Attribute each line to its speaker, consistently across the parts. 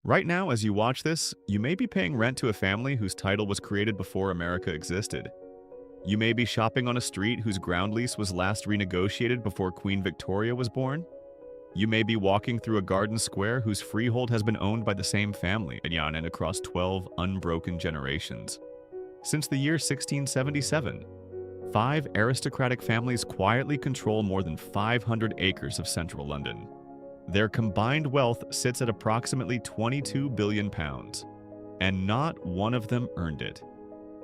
Speaker 1: Right now, as you watch this, you may be paying rent to a family whose title was created before America existed. You may be shopping on a street whose ground lease was last renegotiated before Queen Victoria was born. You may be walking through a garden square whose freehold has been owned by the same family and across 12 unbroken generations. Since the year 1677, five aristocratic families quietly control more than 500 acres of central London. Their combined wealth sits at approximately £22 billion, and not one of them earned it.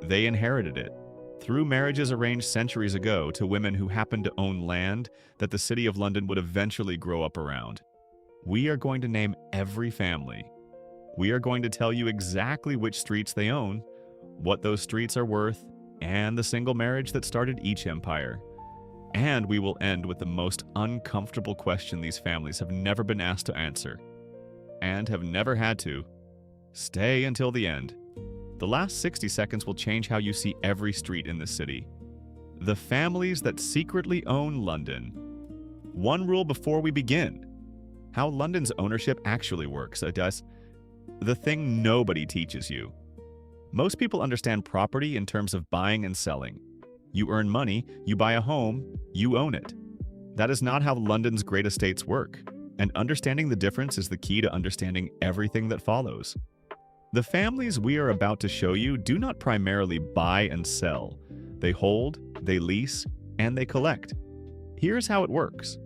Speaker 1: They inherited it, through marriages arranged centuries ago to women who happened to own land that the City of London would eventually grow up around. We are going to name every family. We are going to tell you exactly which streets they own, what those streets are worth, and the single marriage that started each empire. And we will end with the most uncomfortable question these families have never been asked to answer, and have never had to. Stay until the end. The last 60 seconds will change how you see every street in the city. The families that secretly own London. One rule before we begin. How London's ownership actually works, I guess. The thing nobody teaches you. Most people understand property in terms of buying and selling. You earn money, you buy a home, you own it. That is not how London's great estates work, and understanding the difference is the key to understanding everything that follows. The families we are about to show you do not primarily buy and sell. They hold, they lease, and they collect. Here's how it works.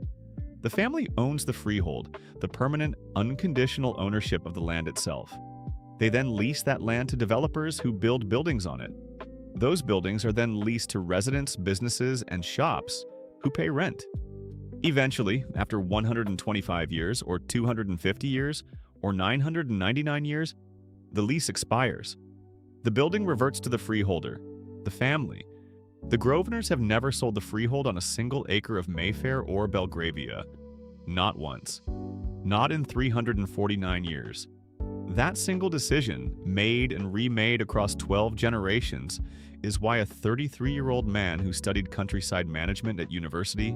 Speaker 1: The family owns the freehold, the permanent, unconditional ownership of the land itself. They then lease that land to developers who build buildings on it. Those buildings are then leased to residents, businesses, and shops who pay rent. Eventually, after 125 years, or 250 years, or 999 years, the lease expires. The building reverts to the freeholder, the family. The Grosvenors have never sold the freehold on a single acre of Mayfair or Belgravia. Not once. Not in 349 years. That single decision, made and remade across 12 generations, is why a 33-year-old man who studied countryside management at university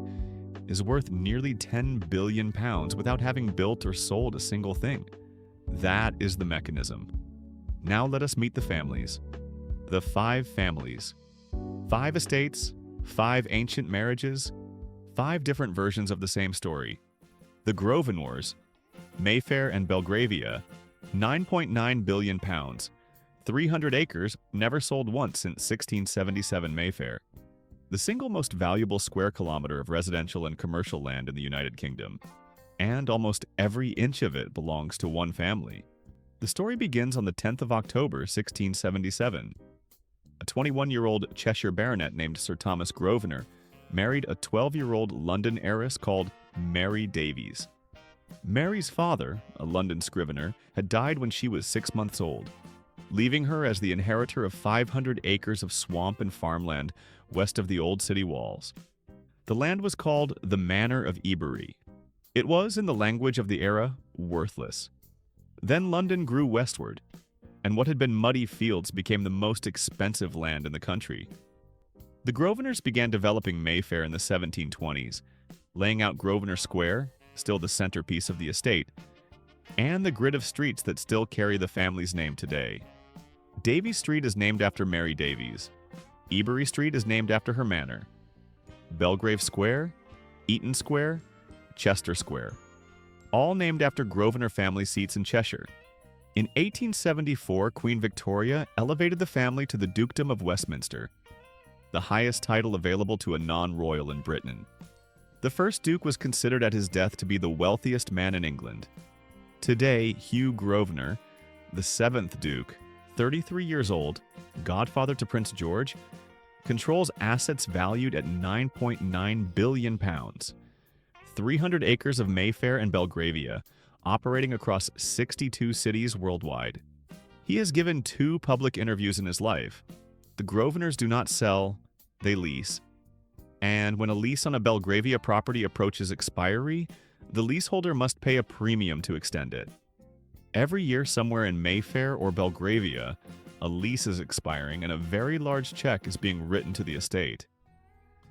Speaker 1: is worth nearly £10 billion without having built or sold a single thing. That is the mechanism. Now let us meet the families. The five families. 5 estates, 5 ancient marriages, 5 different versions of the same story. The Grosvenors, Mayfair and Belgravia, £9.9 billion, 300 acres, never sold once since 1677 Mayfair. The single most valuable square kilometer of residential and commercial land in the United Kingdom. And almost every inch of it belongs to one family. The story begins on the 10th of October, 1677. A 21-year-old Cheshire baronet named Sir Thomas Grosvenor married a 12-year-old London heiress called Mary Davies. Mary's father, a London scrivener, had died when she was 6 months old, leaving her as the inheritor of 500 acres of swamp and farmland west of the old city walls. The land was called the Manor of Ebury. It was, in the language of the era, worthless. Then London grew westward, and what had been muddy fields became the most expensive land in the country. The Grosvenors began developing Mayfair in the 1720s, laying out Grosvenor Square, still the centerpiece of the estate, and the grid of streets that still carry the family's name today. Davies Street is named after Mary Davies. Ebury Street is named after her manor. Belgrave Square, Eaton Square, Chester Square, all named after Grosvenor family seats in Cheshire. In 1874, Queen Victoria elevated the family to the Dukedom of Westminster, the highest title available to a non-royal in Britain. The first Duke was considered at his death to be the wealthiest man in England. Today, Hugh Grosvenor, the 7th Duke, 33 years old, godfather to Prince George, controls assets valued at £9.9 billion. 300 acres of Mayfair and Belgravia, operating across 62 cities worldwide. He has given 2 public interviews in his life. The Grosvenors do not sell, they lease. And when a lease on a Belgravia property approaches expiry, the leaseholder must pay a premium to extend it. Every year somewhere in Mayfair or Belgravia, a lease is expiring and a very large check is being written to the estate.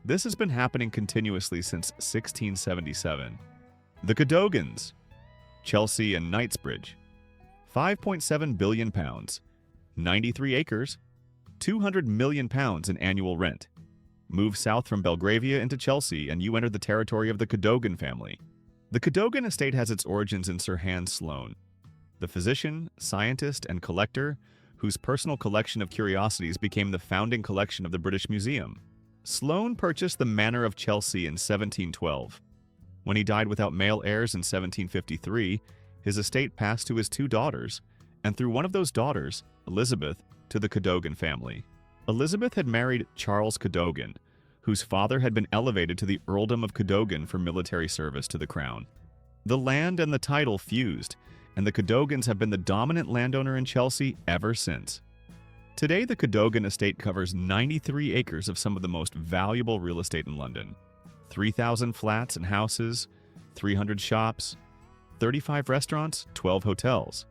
Speaker 1: This has been happening continuously since 1677. The Cadogans, Chelsea and Knightsbridge. £5.7 billion, 93 acres, £200 million in annual rent. Move south from Belgravia into Chelsea and you enter the territory of the Cadogan family. The Cadogan Estate has its origins in Sir Hans Sloane, the physician, scientist, and collector whose personal collection of curiosities became the founding collection of the British Museum. Sloane purchased the Manor of Chelsea in 1712. When he died without male heirs in 1753, his estate passed to his two daughters, and through one of those daughters, Elizabeth, to the Cadogan family. Elizabeth had married Charles Cadogan, whose father had been elevated to the earldom of Cadogan for military service to the crown. The land and the title fused, and the Cadogans have been the dominant landowner in Chelsea ever since. Today, the Cadogan Estate covers 93 acres of some of the most valuable real estate in London. 3,000 flats and houses, 300 shops, 35 restaurants, 12 hotels.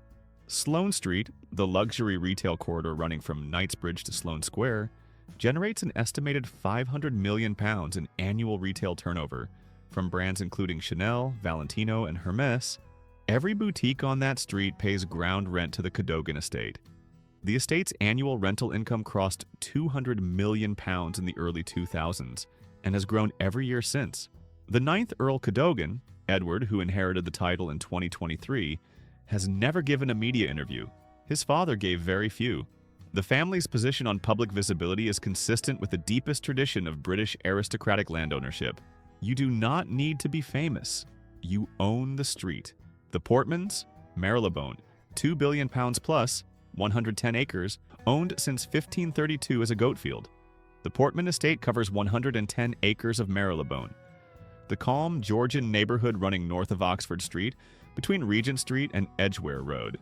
Speaker 1: Sloane Street, the luxury retail corridor running from Knightsbridge to Sloane Square, generates an estimated £500 million in annual retail turnover from brands including Chanel, Valentino, and Hermès. Every boutique on that street pays ground rent to the Cadogan Estate. The estate's annual rental income crossed £200 million in the early 2000s and has grown every year since. The ninth Earl Cadogan, Edward, who inherited the title in 2023, has never given a media interview. His father gave very few. The family's position on public visibility is consistent with the deepest tradition of British aristocratic land ownership. You do not need to be famous. You own the street. The Portmans, Marylebone, £2 billion plus, 110 acres, owned since 1532 as a goat field. The Portman Estate covers 110 acres of Marylebone. The calm Georgian neighborhood running north of Oxford Street, between Regent Street and Edgware Road.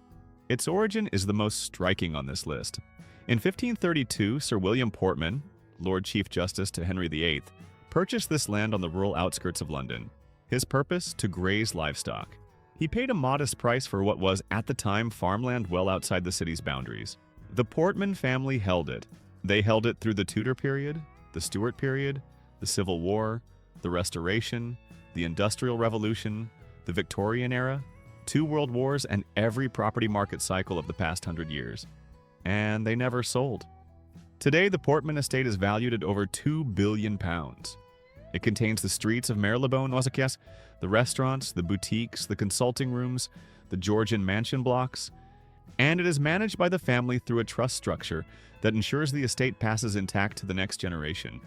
Speaker 1: Its origin is the most striking on this list. In 1532, Sir William Portman, Lord Chief Justice to Henry VIII, purchased this land on the rural outskirts of London. His purpose? To graze livestock. He paid a modest price for what was, at the time, farmland well outside the city's boundaries. The Portman family held it. They held it through the Tudor period, the Stuart period, the Civil War, the Restoration, the Industrial Revolution, the Victorian era, 2 world wars, and every property market cycle of the past 100 years. And they never sold. Today, the Portman Estate is valued at over £2 billion. It contains the streets of Marylebone, the restaurants, the boutiques, the consulting rooms, the Georgian mansion blocks, and it is managed by the family through a trust structure that ensures the estate passes intact to the next generation.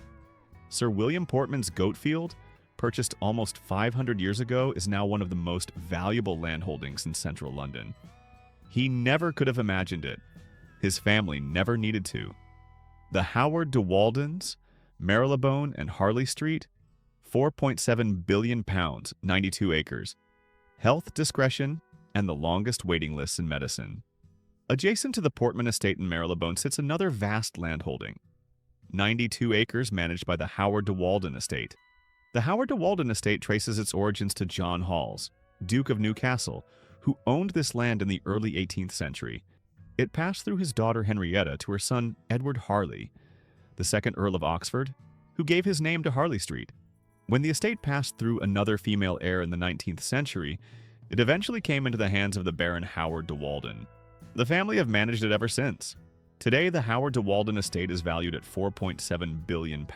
Speaker 1: Sir William Portman's goat field, purchased almost 500 years ago, is now one of the most valuable land holdings in central London. He never could have imagined it. His family never needed to. The Howard de Waldens, Marylebone, and Harley Street, £4.7 billion, 92 acres. Health, discretion, and the longest waiting lists in medicine. Adjacent to the Portman Estate in Marylebone sits another vast landholding, 92 acres managed by the Howard de Walden Estate. The Howard de Walden Estate traces its origins to John Hawes, Duke of Newcastle, who owned this land in the early 18th century. It passed through his daughter Henrietta to her son Edward Harley, the second Earl of Oxford, who gave his name to Harley Street. When the estate passed through another female heir in the 19th century, it eventually came into the hands of the Baron Howard de Walden. The family have managed it ever since. Today, the Howard de Walden Estate is valued at £4.7 billion.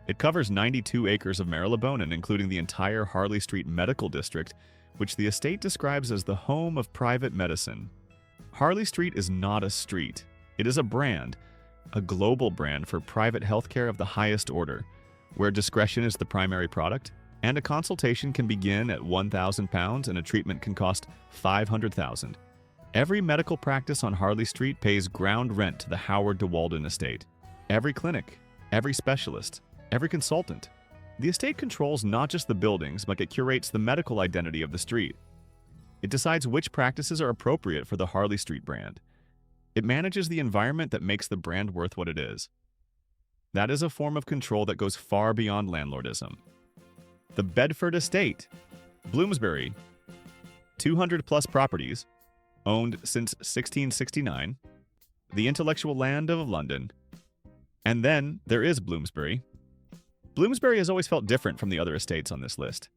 Speaker 1: It covers 92 acres of Marylebone and including the entire Harley Street Medical District, which the estate describes as the home of private medicine. Harley Street is not a street. It is a brand, a global brand for private healthcare of the highest order, where discretion is the primary product, and a consultation can begin at £1,000 and a treatment can cost £500,000. Every medical practice on Harley Street pays ground rent to the Howard de Walden Estate. Every clinic, every specialist, every consultant. The estate controls not just the buildings, but it curates the medical identity of the street. It decides which practices are appropriate for the Harley Street brand. It manages the environment that makes the brand worth what it is. That is a form of control that goes far beyond landlordism. The Bedford Estate, Bloomsbury, 200 plus properties, owned since 1669, the intellectual land of London. And then there is Bloomsbury. Bloomsbury has always felt different from the other estates on this list.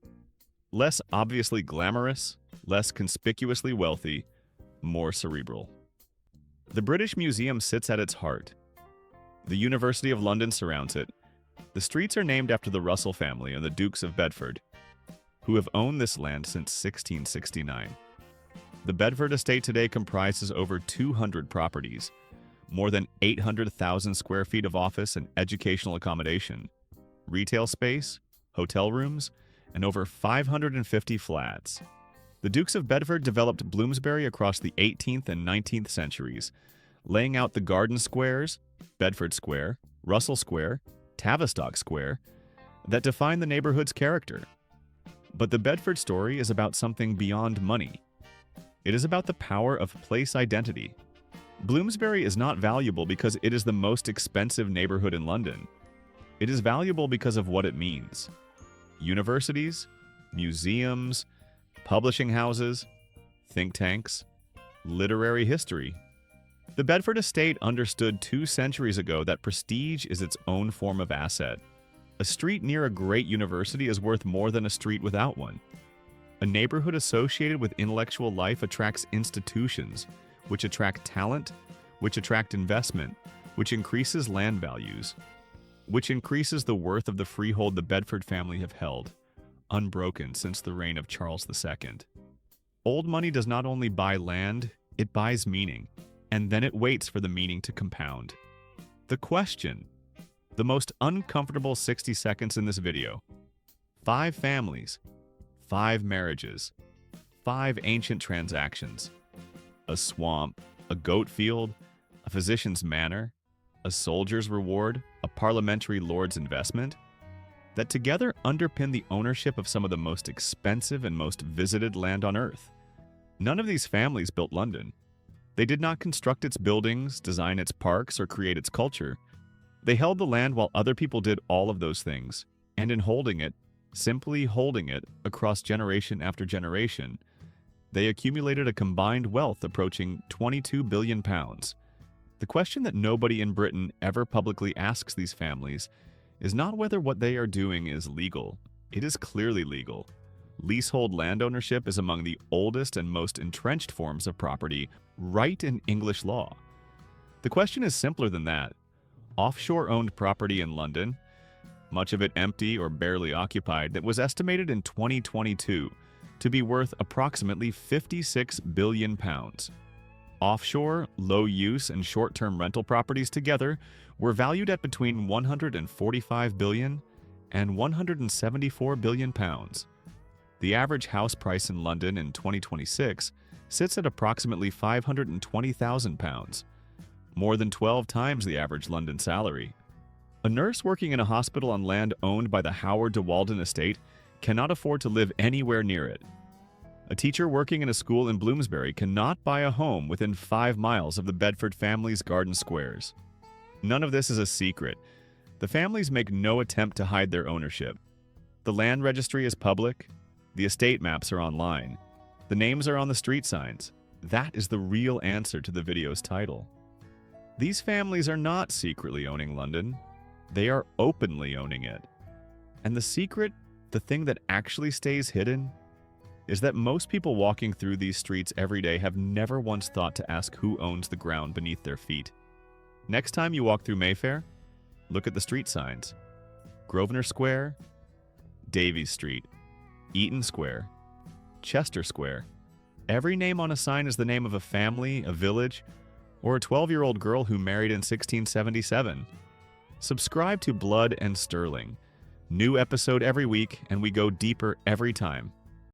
Speaker 1: Less obviously glamorous, less conspicuously wealthy, more cerebral. The British Museum sits at its heart. The University of London surrounds it. The streets are named after the Russell family and the Dukes of Bedford, who have owned this land since 1669. The Bedford Estate today comprises over 200 properties, more than 800,000 square feet of office and educational accommodation, retail space, hotel rooms, and over 550 flats. The Dukes of Bedford developed Bloomsbury across the 18th and 19th centuries, laying out the garden squares, Bedford Square, Russell Square, Tavistock Square, that define the neighborhood's character. But the Bedford story is about something beyond money. It is about the power of place identity. Bloomsbury is not valuable because it is the most expensive neighborhood in London. It is valuable because of what it means. Universities, museums, publishing houses, think tanks, literary history. The Bedford Estate understood 2 centuries ago that prestige is its own form of asset. A street near a great university is worth more than a street without one. A neighborhood associated with intellectual life attracts institutions, which attract talent, which attract investment, which increases land values, which increases the worth of the freehold the Bedford family have held, unbroken since the reign of Charles II. Old money does not only buy land, it buys meaning, and then it waits for the meaning to compound. The question, the most uncomfortable 60 seconds in this video: 5 families, 5 marriages, 5 ancient transactions, a swamp, a goat field, a physician's manor, a soldier's reward, a parliamentary lord's investment, that together underpin the ownership of some of the most expensive and most visited land on earth. None of these families built London. They did not construct its buildings, design its parks, or create its culture. They held the land while other people did all of those things, and in holding it, simply holding it across generation after generation, they accumulated a combined wealth approaching £22 billion. The question that nobody in Britain ever publicly asks these families is not whether what they are doing is legal. It is clearly legal. Leasehold land ownership is among the oldest and most entrenched forms of property right in English law. The question is simpler than that. Offshore-owned property in London, much of it empty or barely occupied, that was estimated in 2022 to be worth approximately £56 billion. Offshore, low-use, and short-term rental properties together were valued at between £145 billion and £174 billion. The average house price in London in 2026 sits at approximately £520,000, more than 12 times the average London salary. A nurse working in a hospital on land owned by the Howard de Walden Estate cannot afford to live anywhere near it. A teacher working in a school in Bloomsbury cannot buy a home within 5 miles of the Bedford family's garden squares. None of this is a secret. The families make no attempt to hide their ownership. The land registry is public. The estate maps are online. The names are on the street signs. That is the real answer to the video's title. These families are not secretly owning London. They are openly owning it. And the secret, the thing that actually stays hidden, is that most people walking through these streets every day have never once thought to ask who owns the ground beneath their feet. Next time you walk through Mayfair, look at the street signs. Grosvenor Square, Davies Street, Eaton Square, Chester Square. Every name on a sign is the name of a family, a village, or a 12-year-old girl who married in 1677. Subscribe to Blood and Sterling. New episode every week, and we go deeper every time.